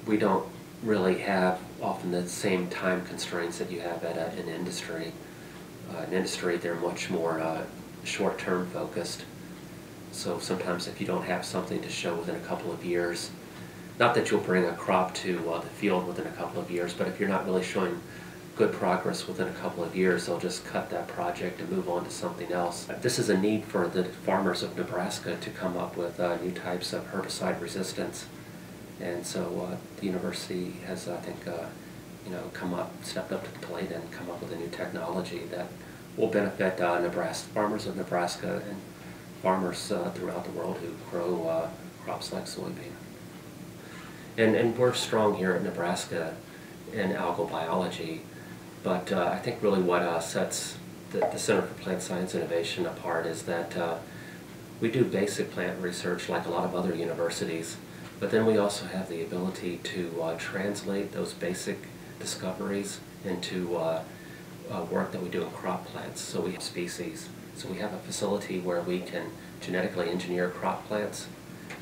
we don't really have often the same time constraints that you have at an industry. In industry, they're much more short-term focused. So sometimes if you don't have something to show within a couple of years, not that you'll bring a crop to the field within a couple of years, but if you're not really showing good progress within a couple of years, they'll just cut that project and move on to something else. This is a need for the farmers of Nebraska to come up with new types of herbicide resistance. And so the university has, I think, stepped up to the plate and come up with a new technology that will benefit farmers of Nebraska and farmers throughout the world who grow crops like soybean. And we're strong here at Nebraska in algal biology, but I think really what sets the Center for Plant Science Innovation apart is that we do basic plant research like a lot of other universities, but then we also have the ability to translate those basic discoveries into work that we do in crop plants. So we have species. So we have a facility where we can genetically engineer crop plants,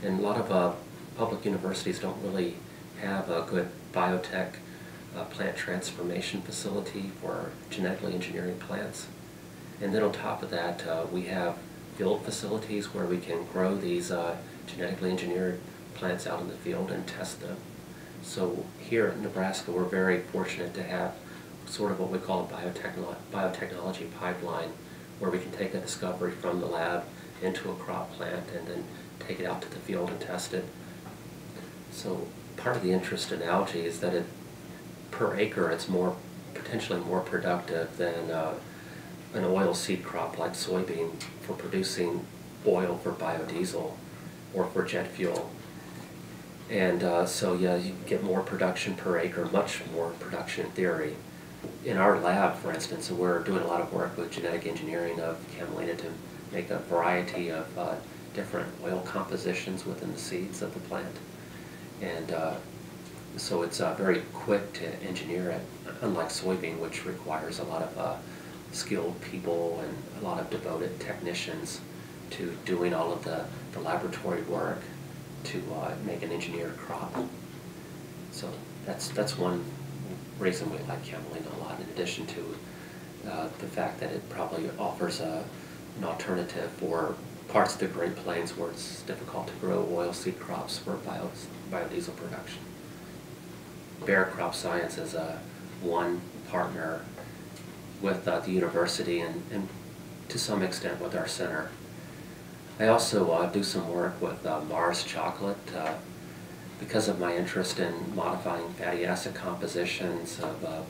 and a lot of public universities don't really have a good biotech plant transformation facility for genetically engineering plants. And then on top of that, we have field facilities where we can grow these genetically engineered plants out in the field and test them. So here in Nebraska, we're very fortunate to have sort of what we call a biotechnology pipeline, where we can take a discovery from the lab into a crop plant and then take it out to the field and test it. So part of the interest in algae is that per acre it's potentially more productive than an oilseed crop like soybean for producing oil for biodiesel or for jet fuel. And so yeah, you get more production per acre, much more production in theory. In our lab, for instance, we're doing a lot of work with genetic engineering of camelina to make a variety of different oil compositions within the seeds of the plant. And so it's very quick to engineer it, unlike soybean, which requires a lot of skilled people and a lot of devoted technicians to doing all of the laboratory work to make an engineered crop. So that's one reason we like camelina a lot, in addition to the fact that it probably offers an alternative for parts of the Great Plains where it's difficult to grow oilseed crops for biodiesel production. Bayer Crop Science is one partner with the university and to some extent with our center. I also do some work with Mars Chocolate because of my interest in modifying fatty acid compositions of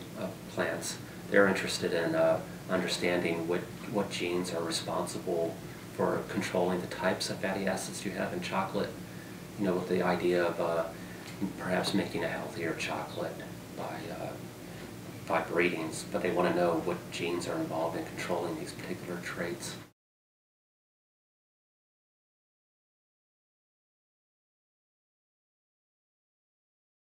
plants. They're interested in understanding what genes are responsible for controlling the types of fatty acids you have in chocolate, with the idea of perhaps making a healthier chocolate by breedings, but they want to know what genes are involved in controlling these particular traits.